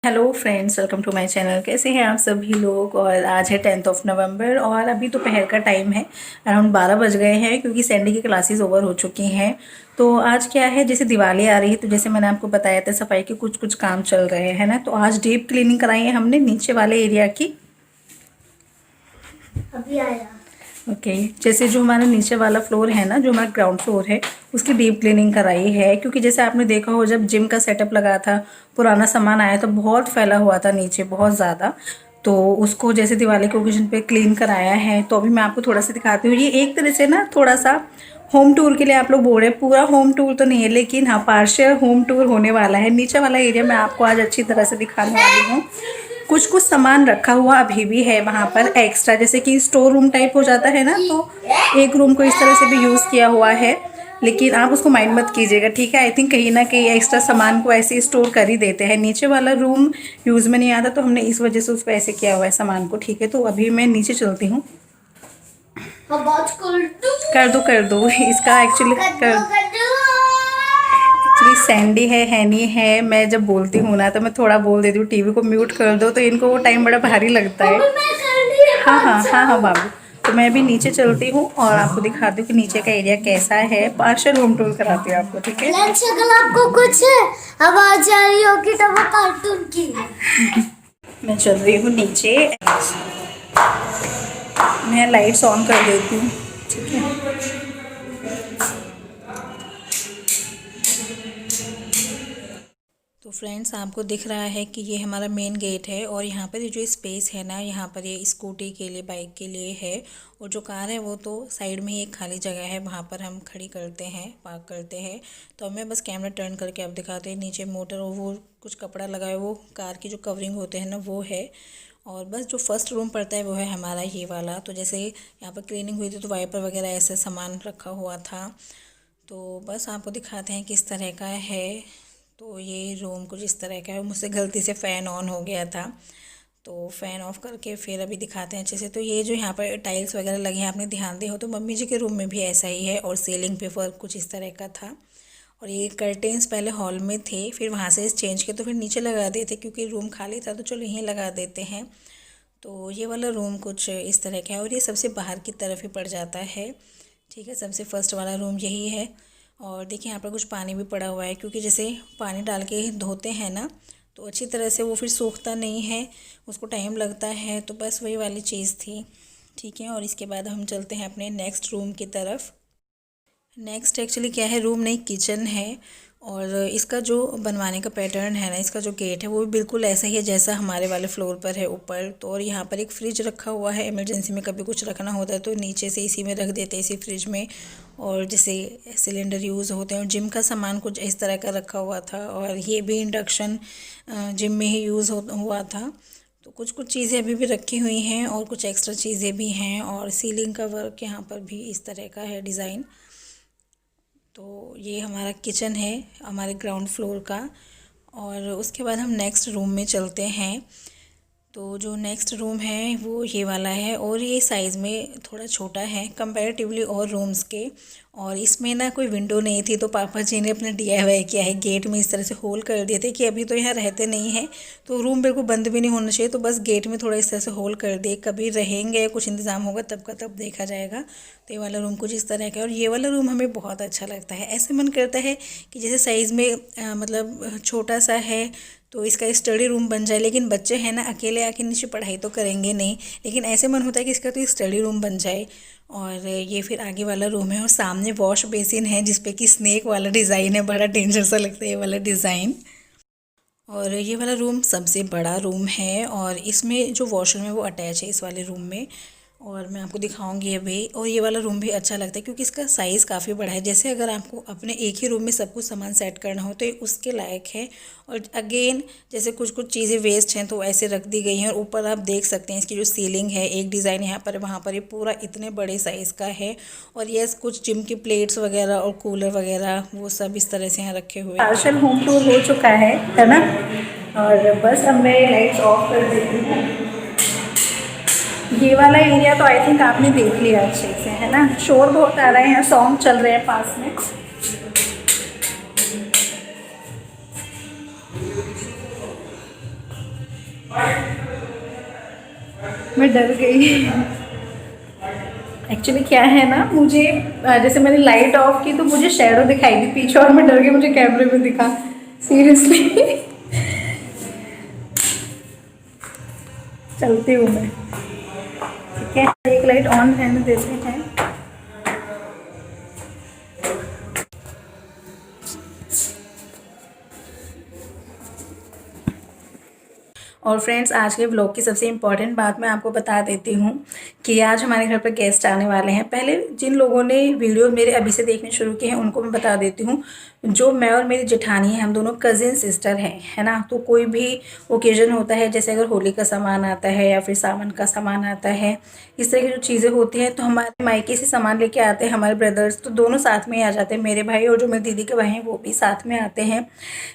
Hello friends, welcome to my channel. कैसे हैं आप सभी लोग। और आज है 10 नवंबर और अभी दोपहर का टाइम है। अराउंड 12 बज गए हैं क्योंकि संडे की क्लासेस ओवर हो चुकी हैं। तो आज क्या है, जैसे दिवाली आ रही है तो जैसे मैंने आपको बताया था सफाई के कुछ काम चल रहे हैं ना। तो आज डीप क्लीनिंग कराई है हमने नीचे वाले एरिया की। अभी आया। ओके जैसे जो हमारा नीचे वाला फ्लोर है ना, जो हमारा ग्राउंड फ्लोर है, उसकी डीप क्लीनिंग कराई है। क्योंकि जैसे आपने देखा हो, जब जिम का सेटअप लगा था, पुराना सामान आया तो बहुत फैला हुआ था नीचे, बहुत ज़्यादा। तो उसको जैसे दिवाली के ओकेजन पे क्लीन कराया है। तो अभी मैं आपको थोड़ा सा दिखाती हूँ। ये एक तरह से ना थोड़ा सा होम टूर के लिए आप लोग बोल रहे हैं। पूरा होम टूर तो नहीं है, लेकिन हाँ पार्शियल होम टूर होने वाला है। नीचे वाला एरिया मैं आपको आज अच्छी तरह से दिखाने वाली हूँ। कुछ कुछ सामान रखा हुआ अभी भी है वहाँ पर एक्स्ट्रा, जैसे कि स्टोर रूम टाइप हो जाता है ना। तो एक रूम को इस तरह से भी यूज़ किया हुआ है, लेकिन आप उसको माइंड मत कीजिएगा, ठीक है। आई थिंक कहीं ना कहीं एक्स्ट्रा सामान को ऐसे स्टोर कर ही देते हैं। नीचे वाला रूम यूज़ में नहीं आता तो हमने इस वजह से उसको ऐसे किया हुआ है सामान को, ठीक है। तो अभी मैं नीचे चलती हूँ। कर दो इसका एक्चुअली सैंडी है, हैनी है। मैं जब बोलती हूँ ना तो मैं थोड़ा बोल देती हूँ, टीवी को म्यूट कर दो, तो इनको वो टाइम बड़ा भारी लगता है। हाँ हाँ हाँ हाँ बाबू। तो मैं भी नीचे चलती हूँ और आपको दिखाती हूँ कि नीचे का एरिया कैसा है। पार्शियल होम टूर कराती हूँ आपको, ठीक है। अगर आपको कुछ आवाज आ रही होगी तो वो कार्टून की। मैं चल रही हूँ नीचे। मैं लाइट्स ऑन कर देती हूँ, ठीक है। तो फ्रेंड्स, आपको दिख रहा है कि ये हमारा मेन गेट है और यहाँ पर ये जो स्पेस है ना, यहाँ पर ये स्कूटी के लिए, बाइक के लिए है। और जो कार है वो तो साइड में ही एक खाली जगह है, वहाँ पर हम खड़ी करते हैं, पार्क करते हैं। तो मैं बस कैमरा टर्न करके आप दिखाते हैं। नीचे मोटर और वो कुछ कपड़ा लगा है, वो कार की जो कवरिंग होते हैं ना वो है। और बस जो फर्स्ट रूम पड़ता है वो है हमारा ये वाला। तो जैसे यहाँ पर क्लीनिंग हुई थी तो वाइपर वगैरह ऐसे सामान रखा हुआ था। तो बस आपको दिखाते हैं किस तरह का है। तो ये रूम कुछ इस तरह का है। मुझसे गलती से फ़ैन ऑन हो गया था, तो फ़ैन ऑफ करके फिर अभी दिखाते हैं अच्छे से। तो ये जो यहाँ पर टाइल्स वगैरह लगे हैं, आपने ध्यान दिया हो तो मम्मी जी के रूम में भी ऐसा ही है। और सीलिंग पे वर्क कुछ इस तरह का था। और ये कर्टेंस पहले हॉल में थे, फिर वहाँ से चेंज किए तो फिर नीचे लगा देते, क्योंकि रूम खाली था तो चलो यहीं लगा देते हैं। तो ये वाला रूम कुछ इस तरह का है और ये सबसे बाहर की तरफ ही पड़ जाता है, ठीक है। सबसे फर्स्ट वाला रूम यही है। और देखिए यहाँ पर कुछ पानी भी पड़ा हुआ है, क्योंकि जैसे पानी डाल के धोते हैं ना तो अच्छी तरह से वो फिर सूखता नहीं है, उसको टाइम लगता है। तो बस वही वाली चीज़ थी, ठीक है। और इसके बाद हम चलते हैं अपने नेक्स्ट रूम की तरफ। नेक्स्ट एक्चुअली क्या है, रूम नहीं किचन है। और इसका जो बनवाने का पैटर्न है ना, इसका जो गेट है वो भी बिल्कुल ऐसा ही है जैसा हमारे वाले फ्लोर पर है ऊपर। तो और यहाँ पर एक फ्रिज रखा हुआ है, इमरजेंसी में कभी कुछ रखना होता है तो नीचे से इसी में रख देते हैं, इसी फ्रिज में। और जैसे सिलेंडर यूज़ होते हैं। और जिम का सामान कुछ इस तरह का रखा हुआ था। और ये भी इंडक्शन जिम में ही यूज़ हुआ था। तो कुछ कुछ चीज़ें अभी भी रखी हुई हैं और कुछ एक्स्ट्रा चीज़ें भी हैं। और सीलिंग का वर्क यहाँ पर भी इस तरह का है डिज़ाइन। तो ये हमारा किचन है हमारे ग्राउंड फ्लोर का। और उसके बाद हम नेक्स्ट रूम में चलते हैं। तो जो नेक्स्ट रूम है वो ये वाला है। और ये साइज़ में थोड़ा छोटा है कंपैरेटिवली और रूम्स के। और इसमें ना कोई विंडो नहीं थी, तो पापा जी ने अपना DIY किया है। गेट में इस तरह से होल कर दिए थे कि अभी तो यहाँ रहते नहीं हैं तो रूम बिल्कुल बंद भी नहीं होना चाहिए, तो बस गेट में थोड़ा इस तरह से होल कर दिए। कभी रहेंगे, कुछ इंतज़ाम होगा तब का तब देखा जाएगा। तो ये वाला रूम कुछ इस तरह का है। और ये वाला रूम हमें बहुत अच्छा लगता है। ऐसे मन करता है कि जैसे साइज़ में मतलब छोटा सा है तो इसका स्टडी रूम बन जाए। लेकिन बच्चे हैं ना, अकेले आके नीचे पढ़ाई तो करेंगे नहीं, लेकिन ऐसे मन होता है कि इसका तो स्टडी रूम बन जाए। और ये फिर आगे वाला रूम है और सामने वॉश बेसिन है जिसपे कि स्नेक वाला डिज़ाइन है। बड़ा डेंजर सा लगता है ये वाला डिज़ाइन। और ये वाला रूम सबसे बड़ा रूम है और इसमें जो वॉशरूम है वो अटैच है इस वाले रूम में। और मैं आपको दिखाऊंगी अभी। और ये वाला रूम भी अच्छा लगता है क्योंकि इसका साइज़ काफ़ी बड़ा है। जैसे अगर आपको अपने एक ही रूम में सब कुछ सामान सेट करना हो तो ये उसके लायक है। और अगेन जैसे कुछ कुछ चीज़ें वेस्ट हैं तो ऐसे रख दी गई हैं। और ऊपर आप देख सकते हैं इसकी जो सीलिंग है, एक डिज़ाइन यहाँ पर वहाँ पर, ये पूरा इतने बड़े साइज़ का है। और ये कुछ जिम की प्लेट्स वगैरह और कूलर वगैरह वो सब इस तरह से यहाँ रखे हुए हैं। पार्शियल होम टूर हो चुका है ना। और बस अब मैं लाइट्स ऑफ कर देती हूँ। ये वाला एरिया तो आई थिंक आपने देख लिया अच्छे से, है ना। शोर बहुत आ रहे हैं, सॉन्ग चल रहे हैं पास में। मैं डर गई। एक्चुअली क्या है ना, मुझे जैसे मैंने लाइट ऑफ की तो मुझे शैडो दिखाई दी पीछे और मैं डर गई, मुझे कैमरे में दिखा सीरियसली। चलती हूँ मैं, ठीक है। एक लाइट ऑन रहने देते हैं। और फ्रेंड्स, आज के ब्लॉग की सबसे इम्पॉर्टेंट बात मैं आपको बता देती हूँ कि आज हमारे घर पर गेस्ट आने वाले हैं। पहले जिन लोगों ने वीडियो मेरे अभी से देखने शुरू किए हैं उनको मैं बता देती हूँ, जो मैं और मेरी जेठानी है, हम दोनों कज़िन सिस्टर हैं, है ना। तो कोई भी ओकेजन होता है, जैसे अगर होली का सामान आता है या फिर सावन का सामान आता है, इस तरह की जो चीज़ें होती हैं, तो हमारे मायके से सामान लेके आते हैं हमारे ब्रदर्स, तो दोनों साथ में ही आ जाते हैं। मेरे भाई और जो मेरी दीदी के भाई हैं वो भी साथ में आते हैं।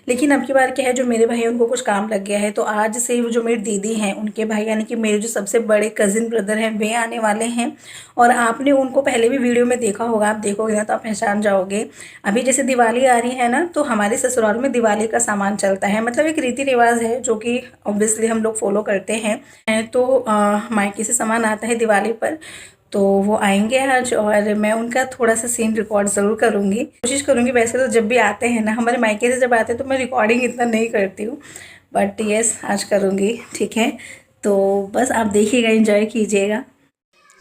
लेकिन अब की बार क्या है, जो मेरे भाई हैं उनको कुछ काम लग गया है, तो आज से जो मेरी दीदी हैं उनके भाई यानी कि मेरे जो सबसे बड़े कज़िन ब्रदर हैं वे आने वाले हैं। और आपने उनको पहले भी वीडियो में देखा होगा, आप देखोगे ना तो आप पहचान जाओगे। अभी जैसे दिवाली आ रही है ना, तो हमारे ससुराल में दिवाली का सामान चलता है, मतलब एक रीति रिवाज है जो कि ऑब्वियसली हम लोग फॉलो करते हैं। तो मायके से सामान आता है दिवाली पर, तो वो आएंगे आज और मैं उनका थोड़ा सा सीन रिकॉर्ड ज़रूर करूँगी, कोशिश करूँगी। वैसे तो जब भी आते हैं ना हमारे मायके से, जब आते हैं तो मैं रिकॉर्डिंग इतना नहीं करती हूँ, बट यस आज करूँगी, ठीक है। तो बस आप देखिएगा, एंजॉय कीजिएगा।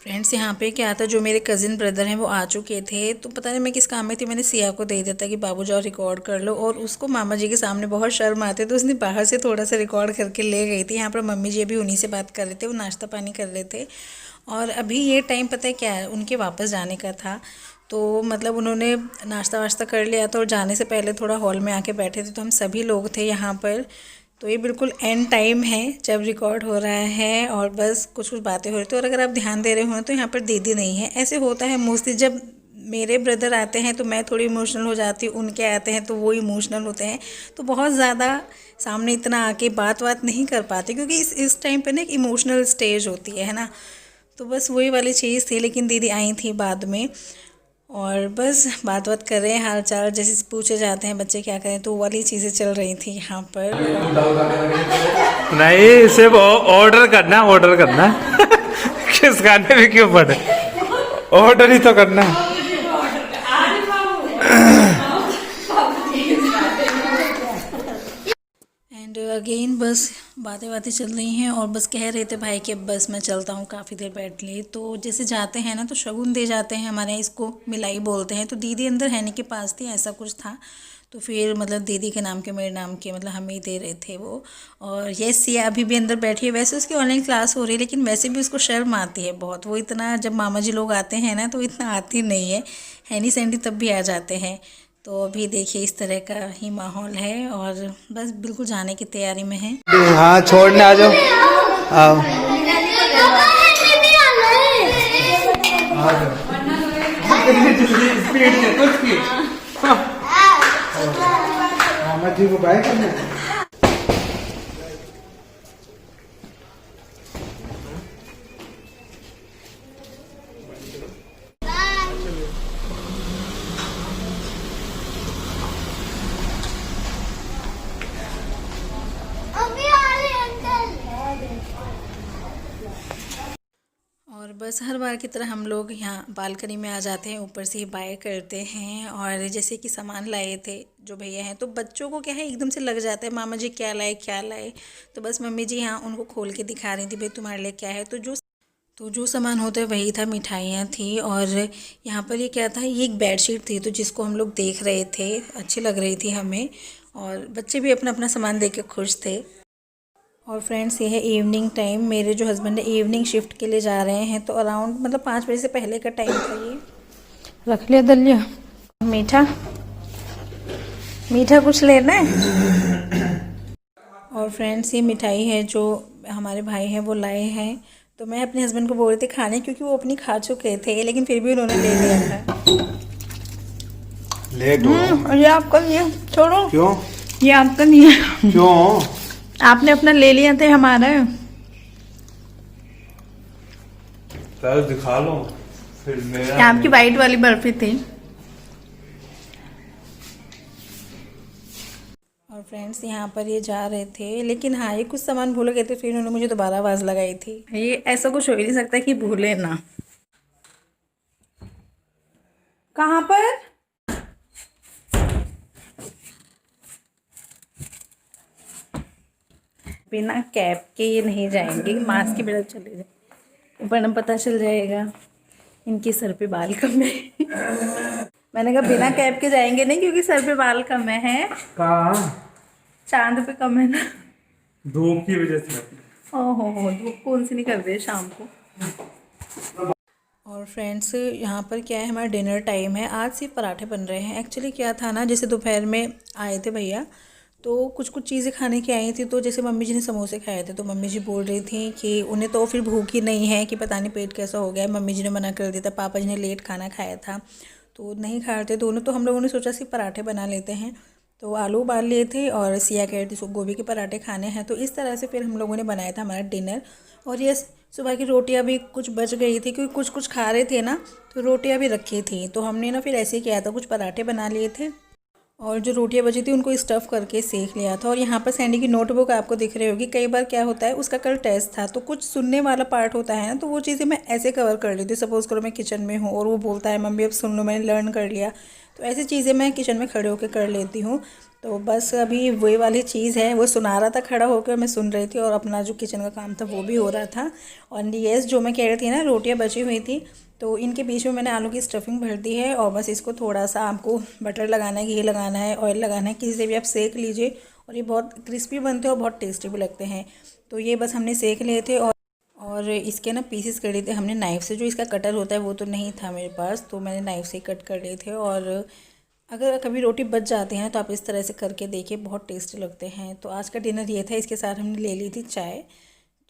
फ्रेंड्स, यहाँ पे क्या था, जो मेरे कज़िन ब्रदर हैं वो आ चुके थे, तो पता नहीं मैं किस काम में थी, मैंने सिया को दे दिया था कि बाबू जाओ रिकॉर्ड कर लो, और उसको मामा जी के सामने बहुत शर्म आते, तो उसने बाहर से थोड़ा सा रिकॉर्ड करके ले गई थी। यहाँ पर मम्मी जी अभी उन्हीं से बात कर रहे थे, वो नाश्ता पानी कर रहे थे। और अभी ये टाइम पता है क्या है, उनके वापस जाने का था, तो मतलब उन्होंने नाश्ता वाश्ता कर लिया था और जाने से पहले थोड़ा हॉल में आके बैठे थे, तो हम सभी लोग थे यहाँ पर। तो ये बिल्कुल एंड टाइम है जब रिकॉर्ड हो रहा है और बस कुछ कुछ बातें हो रही थी। और अगर आप ध्यान दे रहे हो तो यहाँ पर दीदी नहीं है। ऐसे होता है मोस्टली, जब मेरे ब्रदर आते हैं तो मैं थोड़ी इमोशनल हो जाती हूँ, उनके आते हैं तो वो इमोशनल होते हैं, तो बहुत ज़्यादा सामने इतना आके बात नहीं कर पाते, क्योंकि इस टाइम पर ना एक इमोशनल स्टेज होती है ना। तो बस वही वाली चीज़ थी, लेकिन दीदी आई थी बाद में और बस बात कर रहे हैं, हाल चाल जैसे पूछे जाते हैं बच्चे क्या करें, तो वो वाली चीज़ें चल रही थी यहाँ पर। नहीं, सिर्फ ऑर्डर करना किस गाने में क्यों पड़े, ऑर्डर ही तो करना। एंड अगेन बस बातें चल रही हैं और बस कह रहे थे भाई कि अब बस मैं चलता हूँ, काफ़ी देर बैठ ली। तो जैसे जाते हैं ना तो शगुन दे जाते हैं, हमारे यहाँ इसको मिलाई बोलते हैं। तो दीदी अंदर हैनी के पास थी, ऐसा कुछ था, तो फिर मतलब दीदी के नाम के मेरे नाम के मतलब हमें ही दे रहे थे वो। और यस, ये अभी भी अंदर बैठी है। वैसे उसकी ऑनलाइन क्लास हो रही है, लेकिन वैसे भी उसको शर्म आती है बहुत। वो इतना, जब मामा जी लोग आते हैं ना तो इतना आती नहीं है, हैनी सैंडी तब भी आ जाते हैं। तो अभी देखिए इस तरह का ही माहौल है और बस बिल्कुल जाने की तैयारी में है। हाँ, छोड़ने आ जाओ, आओ। मामा जी को बाय करना है। और बस हर बार की तरह हम लोग यहाँ बालकनी में आ जाते हैं, ऊपर से ही बाय करते हैं। और जैसे कि सामान लाए थे जो भैया हैं, तो बच्चों को क्या है एकदम से लग जाता है मामा जी क्या लाए। तो बस मम्मी जी यहाँ उनको खोल के दिखा रही थी, भाई तुम्हारे लिए क्या है। तो जो सामान होता है वही था, मिठाइयाँ थी। और यहाँ पर ये क्या था, ये एक बेडशीट थी, तो जिसको हम लोग देख रहे थे, अच्छी लग रही थी हमें, और बच्चे भी अपना अपना सामान देख के खुश थे। और फ्रेंड्स, ये है इवनिंग टाइम, मेरे जो हस्बैंड है इवनिंग शिफ्ट के लिए जा रहे हैं, तो अराउंड मतलब 5 बजे से पहले का टाइम था। ये रख लिया दलिया, मीठा कुछ लेना है। और फ्रेंड्स, ये मिठाई है जो हमारे भाई हैं वो लाए हैं, तो मैं अपने हस्बैंड को बोल रही थी खाने, क्योंकि वो अपनी खा चुके थे, लेकिन फिर भी उन्होंने ले लिया था। ले दो। ये आपका, ये छोड़ो। क्यों? ये आपका नहीं है। क्यों? आपने अपना ले लिया थे, हमारा है। दिखा लो फिर मेरा। आपकी वाइट वाली बर्फी थी। और फ्रेंड्स यहाँ पर ये जा रहे थे, लेकिन हाँ ये कुछ सामान भूल गए थे, फिर उन्होंने मुझे दोबारा आवाज़ लगाई थी। ये ऐसा कुछ हो ही नहीं सकता कि भूले ना। कहाँ पर? बिना कैप के ये नहीं जाएंगे, मास्क के बिना चले जाए, वरना पता चल जाएगा इनके सर पे बाल कम है। मैंने कहा बिना कैप के जाएंगे नहीं, क्योंकि सर पे बाल कम है। कहाँ? चांद पे कम है ना, धूप की वजह से। ओहो, धूप कौन सी निकल रही है शाम को। और फ्रेंड्स यहाँ पर क्या है, हमारा डिनर टाइम है। आज सिर्फ पराठे बन रहे हैं। एक्चुअली क्या था ना, जैसे दोपहर में आए थे भैया, तो कुछ कुछ चीज़ें खाने की आई थी। तो जैसे मम्मी जी ने समोसे खाए थे, तो मम्मी जी बोल रही थी कि उन्हें तो फिर भूख ही नहीं है, कि पता नहीं पेट कैसा हो गया है। मम्मी जी ने मना कर दिया था, पापा जी ने लेट खाना खाया था तो नहीं खा रहे थे दोनों। तो हम लोगों ने सोचा सिर्फ पराठे बना लेते हैं। तो आलू उबाल लिए थे और सिया कह रही थी गोभी के पराठे खाने हैं। तो इस तरह से फिर हम लोगों ने बनाया था हमारा डिनर। और ये सुबह की रोटियां भी कुछ बच गई थी, क्योंकि कुछ कुछ खा रहे थे ना, तो रोटियां भी रखी थी। तो हमने ना फिर ऐसे ही किया था, कुछ पराठे बना लिए थे और जो रोटियां बची थी उनको स्टफ़ करके सेक लिया था। और यहाँ पर सैंडी की नोटबुक आपको दिख रही होगी। कई बार क्या होता है, उसका कल टेस्ट था, तो कुछ सुनने वाला पार्ट होता है ना, तो वो चीज़ें मैं ऐसे कवर कर लेती हूँ। सपोज़ करो मैं किचन में हूँ और वो बोलता है मम्मी अब सुन लो, मैंने लर्न कर लिया, तो ऐसी चीज़ें मैं किचन में खड़े होकर कर लेती हूँ। तो बस अभी वही वाली चीज़ है, वो सुना रहा था खड़ा होकर, मैं सुन रही थी और अपना जो किचन का काम था वो भी हो रहा था। और यस, जो मैं कह रही थी ना, रोटियाँ बची हुई थी, तो इनके बीच में मैंने आलू की स्टफिंग भर दी है। और बस इसको थोड़ा सा आपको बटर लगाना है, घी लगाना है, ऑयल लगाना है, किसी से भी आप सेक लीजिए। और ये बहुत क्रिस्पी बनते हैं और बहुत टेस्टी भी लगते हैं। तो ये बस हमने सेक लिए थे और इसके ना पीसेस कर लिए थे हमने नाइफ़ से। जो इसका कटर होता है वो तो नहीं था मेरे पास, तो मैंने नाइफ़ से कट कर लिए थे। और अगर कभी रोटी बच जाती हैं तो आप इस तरह से करके देखिए, बहुत टेस्टी लगते हैं। तो आज का डिनर ये था, इसके साथ हमने ले ली थी चाय।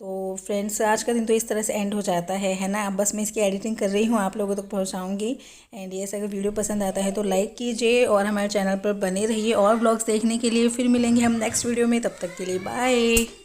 तो फ्रेंड्स आज का दिन तो इस तरह से एंड हो जाता है ना। अब बस मैं इसकी एडिटिंग कर रही हूँ, आप लोगों तक पहुँचाऊँगी। एंड ये अगर वीडियो पसंद आता है तो लाइक कीजिए और हमारे चैनल पर बने रहिए और व्लॉग्स देखने के लिए। फिर मिलेंगे हम नेक्स्ट वीडियो में, तब तक के लिए बाय।